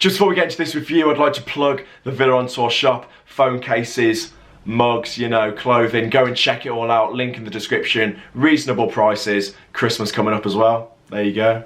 Just before we get into this review, I'd like to plug the Villa on Tour shop, phone cases, mugs, you know, clothing. Go and check it all out, link in the description. Reasonable prices, Christmas coming up as well. There you go.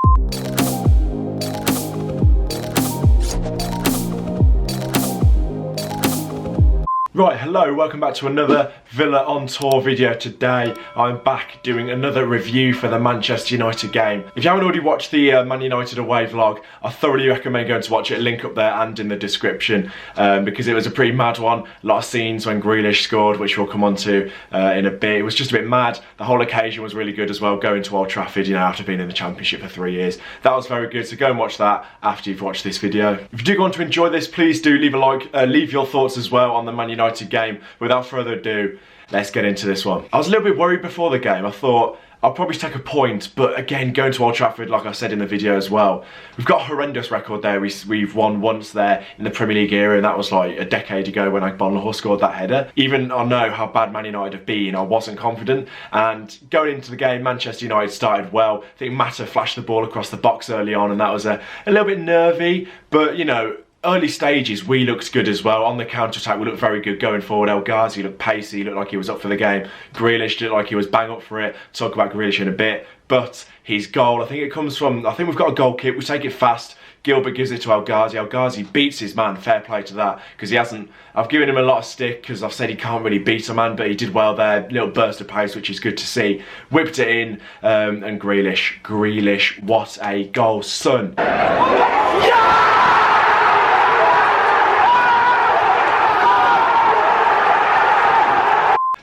Right, hello, welcome back to another Villa on Tour video. Today I'm back doing another review for the Manchester United game. If you haven't already watched the Man United away vlog, I thoroughly recommend going to watch it. Link up there and in the description, because it was a pretty mad one. A lot of scenes when Grealish scored, which we'll come on to in a bit. It was just a bit mad. The whole occasion was really good as well, going to Old Trafford, you know, after being in the Championship for 3 years. That was very good, so go and watch that after you've watched this video. If you do want to enjoy this, please do leave a like, leave your thoughts as well on the Man United game. Without further ado, let's get into this one. I was a little bit worried before the game. I thought I'll probably take a point, but again, going to Old Trafford, like I said in the video as well, we've got a horrendous record there. We've won once there in the Premier League era, and that was like a decade ago when Agbonlahor scored that header. Even I know how bad Man United have been, I wasn't confident. And going into the game, Manchester United started well. I think Mata flashed the ball across the box early on, and that was a little bit nervy, but you know, early stages, we looked good as well. On the counter-attack, we looked very good going forward. El Ghazi looked pacey, looked like he was up for the game. Grealish looked like he was bang up for it. Talk about Grealish in a bit. But his goal, I think it comes from, I think we've got a goal kick. We take it fast. Gilbert gives it to El Ghazi. El Ghazi beats his man. Fair play to that, because he hasn't, I've given him a lot of stick because I've said he can't really beat a man, but he did well there. Little burst of pace, which is good to see. Whipped it in, and Grealish, what a goal, son. Yeah!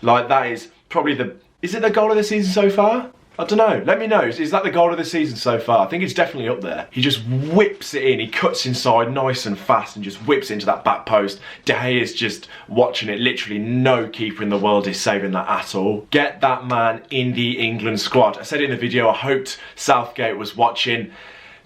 Like, that is probably is it the goal of the season so far? I don't know, let me know, is that the goal of the season so far? I think it's definitely up there. He just whips it in, he cuts inside nice and fast and just whips it into that back post. De Gea's just watching it, literally no keeper in the world is saving that at all. Get that man in the England squad. I said it in the video, I hoped Southgate was watching.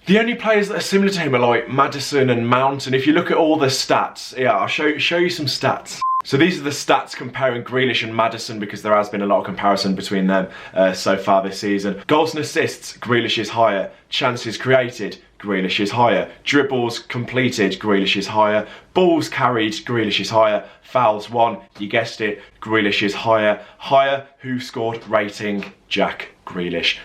The only players that are similar to him are like Maddison and Mount, and if you look at all the stats, yeah, I'll show you some stats. So these are the stats comparing Grealish and Maddison, because there has been a lot of comparison between them so far this season. Goals and assists, Grealish is higher. Chances created, Grealish is higher. Dribbles completed, Grealish is higher. Balls carried, Grealish is higher. Fouls won, you guessed it, Grealish is higher. Higher who scored rating, Jack Grealish.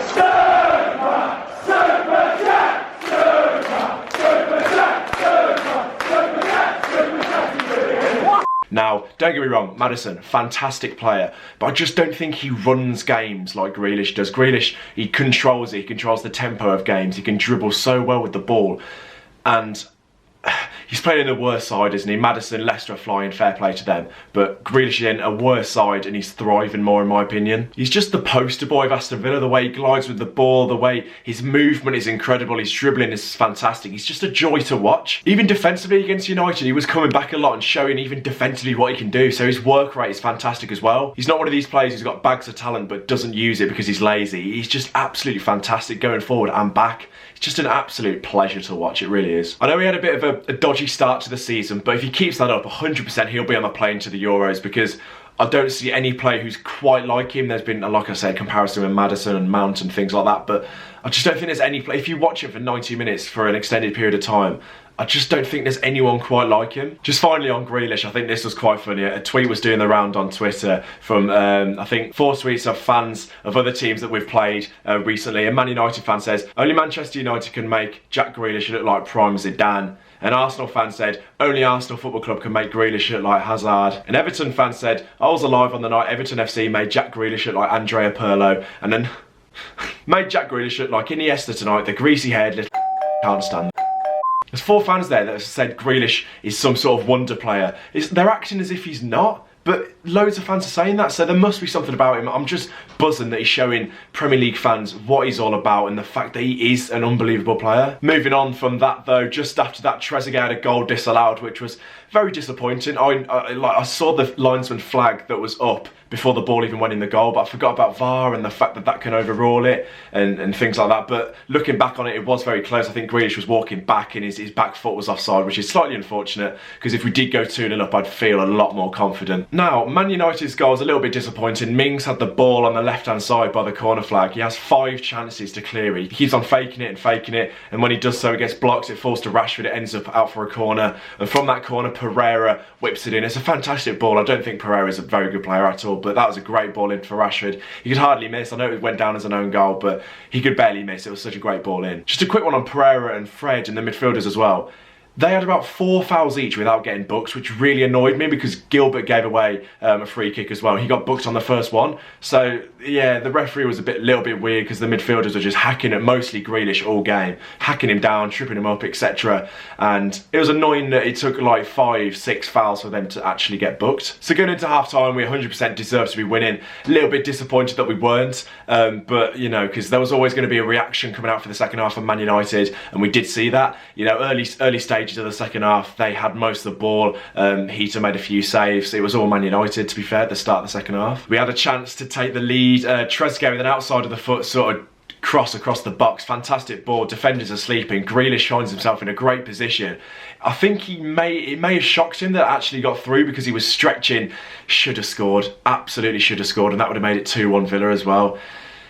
Now, don't get me wrong, Maddison, fantastic player, but I just don't think he runs games like Grealish does. Grealish, he controls it, he controls the tempo of games, he can dribble so well with the ball, and he's playing in the worst side, isn't he? Maddison, Leicester are flying, fair play to them, but Grealish is in a worse side and he's thriving more in my opinion. He's just the poster boy of Aston Villa, the way he glides with the ball, the way his movement is incredible, his dribbling is fantastic, he's just a joy to watch. Even defensively against United, he was coming back a lot and showing even defensively what he can do, so his work rate is fantastic as well. He's not one of these players who's got bags of talent but doesn't use it because he's lazy. He's just absolutely fantastic going forward and back. It's just an absolute pleasure to watch, it really is. I know he had a bit of a dodgy start to the season, but if he keeps that up, 100% he'll be on the plane to the Euros, because I don't see any player who's quite like him. There's been, like I said, comparison with Maddison and Mount and things like that, but I just don't think there's any player, if you watch it for 90 minutes for an extended period of time, I just don't think there's anyone quite like him. Just finally on Grealish, I think this was quite funny. A tweet was doing the round on Twitter from, I think, 4 tweets of fans of other teams that we've played recently. A Man United fan says, only Manchester United can make Jack Grealish look like prime Zidane. An Arsenal fan said, only Arsenal Football Club can make Grealish look like Hazard. An Everton fan said, I was alive on the night Everton FC made Jack Grealish look like Andrea Pirlo. And then made Jack Grealish look like Iniesta tonight, the greasy haired little can't stand. There's 4 fans there that have said Grealish is some sort of wonder player. They're acting as if he's not. But loads of fans are saying that, so there must be something about him. I'm just buzzing that he's showing Premier League fans what he's all about and the fact that he is an unbelievable player. Moving on from that though, just after that, Trezeguet had a goal disallowed, which was very disappointing. I saw the linesman flag that was up before the ball even went in the goal, but I forgot about VAR and the fact that that can overrule it and things like that. But looking back on it, it was very close. I think Grealish was walking back and his back foot was offside, which is slightly unfortunate, because if we did go 2-0 up, I'd feel a lot more confident. Now, Man United's goal was a little bit disappointing. Mings had the ball on the left-hand side by the corner flag. He has 5 chances to clear. He keeps on faking it, and when he does so, it gets blocked. It falls to Rashford. It ends up out for a corner, and from that corner, Pereira whips it in. It's a fantastic ball. I don't think Pereira's a very good player at all, but that was a great ball in for Rashford. He could hardly miss. I know it went down as an own goal, but he could barely miss. It was such a great ball in. Just a quick one on Pereira and Fred and the midfielders as well. They had about 4 fouls each without getting booked, which really annoyed me because Gilbert gave away a free kick as well. He got booked on the first one. So, yeah, the referee was little bit weird because the midfielders were just hacking at mostly Grealish all game. Hacking him down, tripping him up, etc. And it was annoying that it took like 5, 6 fouls for them to actually get booked. So going into half-time, we 100% deserved to be winning. A little bit disappointed that we weren't. But, you know, because there was always going to be a reaction coming out for the second half of Man United. And we did see that. You know, early stages of the second half, they had most of the ball. Heater made a few saves. It was all Man United, to be fair, at the start of the second half. We had a chance to take the lead. Trezeguet with an outside of the foot sort of cross across the box. Fantastic ball. Defenders are sleeping. Grealish finds himself in a great position. I think it may have shocked him that actually got through because he was stretching. Should have scored. Absolutely should have scored, and that would have made it 2-1 Villa as well.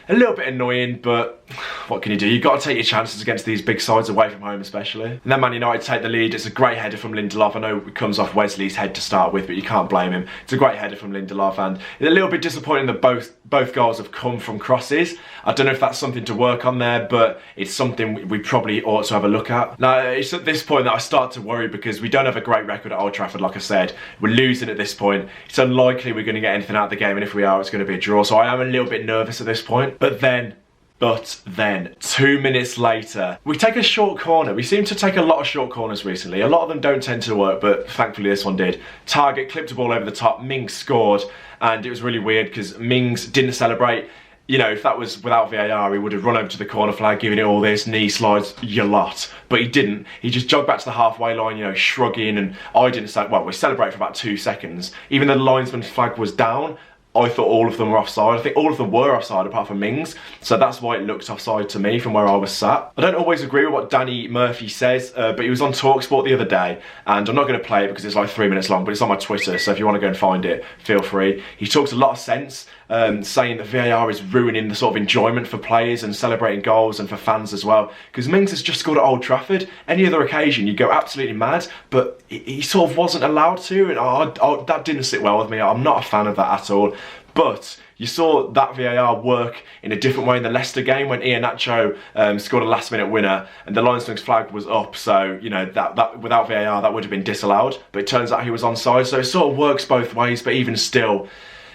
A little bit annoying, but what can you do? You've got to take your chances against these big sides away from home especially. And then Man United take the lead. It's a great header from Lindelof. I know it comes off Wesley's head to start with, but you can't blame him. It's a great header from Lindelof, and it's a little bit disappointing that both goals have come from crosses. I don't know if that's something to work on there, but it's something we probably ought to have a look at. Now, it's at this point that I start to worry because we don't have a great record at Old Trafford, like I said. We're losing at this point. It's unlikely we're going to get anything out of the game, and if we are, it's going to be a draw. So I am a little bit nervous at this point. But then, 2 minutes later, we take a short corner. We seem to take a lot of short corners recently. A lot of them don't tend to work, but thankfully this one did. Target clipped the ball over the top. Mings scored, and it was really weird because Mings didn't celebrate. You know, if that was without VAR, he would have run over to the corner flag, giving it all this, knee slides, your lot. But he didn't. He just jogged back to the halfway line, you know, shrugging, and I didn't say, well, we celebrated for about 2 seconds. Even though the linesman's flag was down, I thought all of them were offside. I think all of them were offside apart from Mings. So that's why it looked offside to me from where I was sat. I don't always agree with what Danny Murphy says, but he was on TalkSport the other day, and I'm not going to play it because it's like 3 minutes long, but it's on my Twitter, so if you want to go and find it, feel free. He talks a lot of sense, saying that VAR is ruining the sort of enjoyment for players and celebrating goals and for fans as well. Because Mings has just scored at Old Trafford. Any other occasion, you go absolutely mad, but he sort of wasn't allowed to, and that didn't sit well with me. I'm not a fan of that at all. But you saw that VAR work in a different way in the Leicester game when Iheanacho scored a last-minute winner and the linesman's flag was up. So, you know, that without VAR, that would have been disallowed. But it turns out he was onside. So it sort of works both ways, but even still,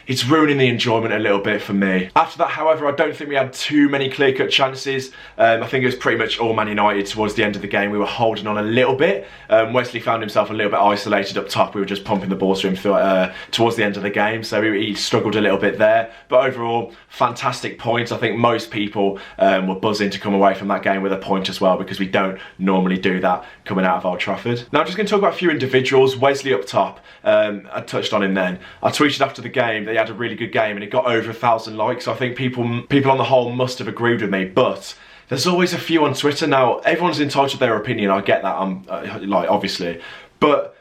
it's ruining the enjoyment a little bit for me. After that, however, I don't think we had too many clear-cut chances. I think it was pretty much all Man United towards the end of the game. We were holding on a little bit. Wesley found himself a little bit isolated up top. We were just pumping the ball to him towards the end of the game, so he struggled a little bit there. But overall, fantastic points. I think most people were buzzing to come away from that game with a point as well, because we don't normally do that coming out of Old Trafford. Now, I'm just going to talk about a few individuals. Wesley up top, I touched on him then. I tweeted after the game that he had a really good game and it got over 1,000 likes. So I think people on the whole must have agreed with me, but there's always a few on Twitter. Now, everyone's entitled to their opinion, I get that, like, obviously, but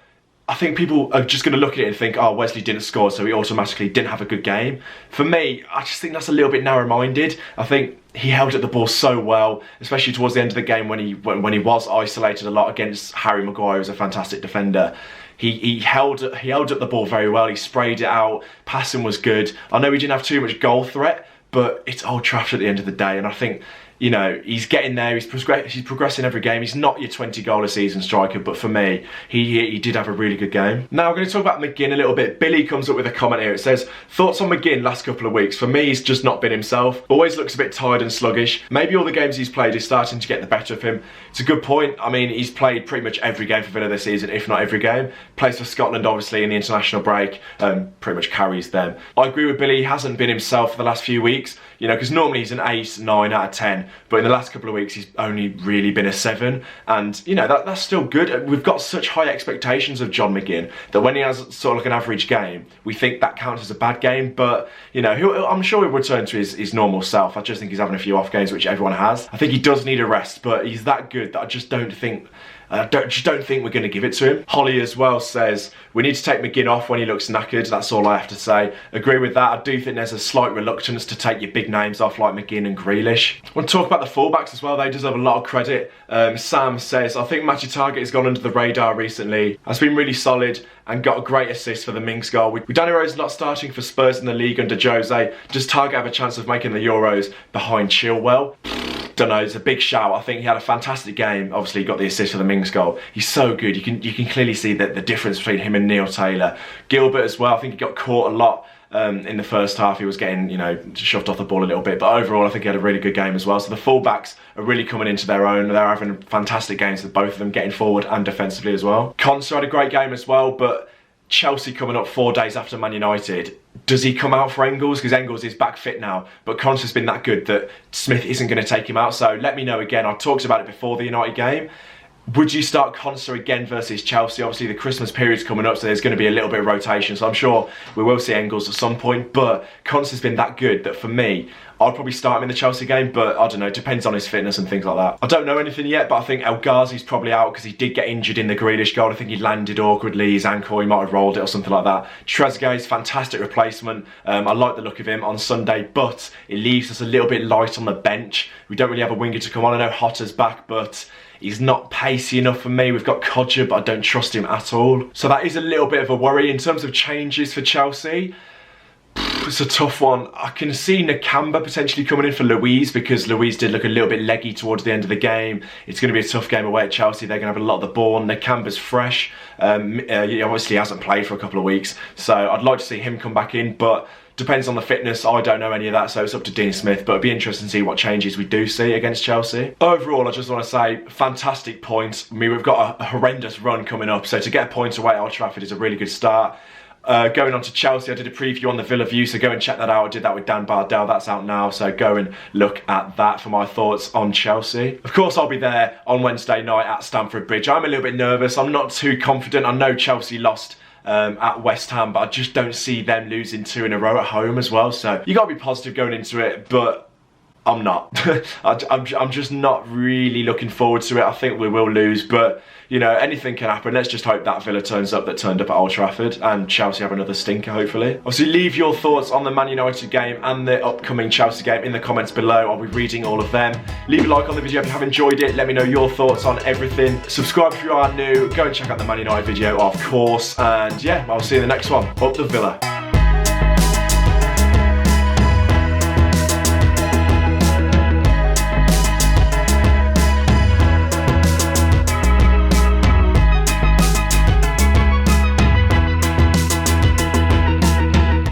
I think people are just going to look at it and think, oh, Wesley didn't score, so he automatically didn't have a good game. For me, I just think that's a little bit narrow-minded. I think he held at the ball so well, especially towards the end of the game when he was isolated a lot against Harry Maguire, who's a fantastic defender. He held at the ball very well. He sprayed it out. Passing was good. I know he didn't have too much goal threat, but it's Old Trafford at the end of the day, and I think, you know, he's getting there. He's progressing every game. He's not your 20 goal a season striker, but for me, he did have a really good game. Now, I'm going to talk about McGinn a little bit. Billy comes up with a comment here. It says, thoughts on McGinn last couple of weeks? For me, he's just not been himself. Always looks a bit tired and sluggish. Maybe all the games he's played is starting to get the better of him. It's a good point. I mean, he's played pretty much every game for Villa this season, if not every game. Plays for Scotland, obviously, in the international break. Pretty much carries them. I agree with Billy. He hasn't been himself for the last few weeks. You know, because normally he's an 8, 9 out of 10. But in the last couple of weeks, he's only really been a 7. And, you know, that's still good. We've got such high expectations of John McGinn that when he has sort of like an average game, we think that counts as a bad game. But, you know, I'm sure he'll return to his normal self. I just think he's having a few off games, which everyone has. I think he does need a rest, but he's that good that I just don't think Just don't think we're going to give it to him. Holly as well says, we need to take McGinn off when he looks knackered. That's all I have to say. Agree with that. I do think there's a slight reluctance to take your big names off like McGinn and Grealish. I want to talk about the fullbacks as well. They deserve a lot of credit. Sam says, I think Matty Target has gone under the radar recently. Has been really solid and got a great assist for the Mings goal. With Danny Rose not starting for Spurs in the league under Jose, does Target have a chance of making the Euros behind Chilwell? Don't know, it's a big shout. I think he had a fantastic game. Obviously, he got the assist for the Mings goal. He's so good. You can clearly see that the difference between him and Neil Taylor. Gilbert as well. I think he got caught a lot in the first half. He was getting, shoved off the ball a little bit. But overall, I think he had a really good game as well. So the fullbacks are really coming into their own. They're having fantastic games with both of them, getting forward and defensively as well. Conser had a great game as well, but Chelsea coming up 4 days after Man United. Does he come out for Engels? Because Engels is back fit now, but Conser's been that good that Smith isn't going to take him out. So let me know again. I talked about it before the United game. Would you start Conser again versus Chelsea? Obviously the Christmas period's coming up, so there's going to be a little bit of rotation. So I'm sure we will see Engels at some point, but Conser's been that good that for me, I'd probably start him in the Chelsea game, but I don't know, it depends on his fitness and things like that. I don't know anything yet, but I think El Ghazi's probably out because he did get injured in the Grealish goal. I think he landed awkwardly, his ankle, he might have rolled it or something like that. Trezeguet's fantastic replacement. I like the look of him on Sunday, but it leaves us a little bit light on the bench. We don't really have a winger to come on. I know Hotter's back, but he's not pacey enough for me. We've got Kodja, but I don't trust him at all. So that is a little bit of a worry. In terms of changes for Chelsea, it's a tough one. I can see Nakamba potentially coming in for Luiz because Luiz did look a little bit leggy towards the end of the game. It's going to be a tough game away at Chelsea. They're going to have a lot of the ball. Nakamba's fresh. He obviously hasn't played for a couple of weeks. So I'd like to see him come back in, but depends on the fitness. I don't know any of that, so it's up to Dean Smith, but it'd be interesting to see what changes we do see against Chelsea. Overall, I just want to say, fantastic points. I mean, we've got a horrendous run coming up, so to get a point away at Old Trafford is a really good start. Going on to Chelsea, I did a preview on the Villa View, so go and check that out. I did that with Dan Bardell, that's out now, so go and look at that for my thoughts on Chelsea. Of course, I'll be there on Wednesday night at Stamford Bridge. I'm a little bit nervous, I'm not too confident. I know Chelsea lost at West Ham, but I just don't see them losing 2 in a row at home as well, so you got to be positive going into it, but I'm not. I'm just not really looking forward to it. I think we will lose, but anything can happen. Let's just hope that Villa turns up that turned up at Old Trafford and Chelsea have another stinker, hopefully. Obviously, leave your thoughts on the Man United game and the upcoming Chelsea game in the comments below. I'll be reading all of them. Leave a like on the video if you have enjoyed it. Let me know your thoughts on everything. Subscribe if you are new. Go and check out the Man United video, of course. And yeah, I'll see you in the next one. Up the Villa.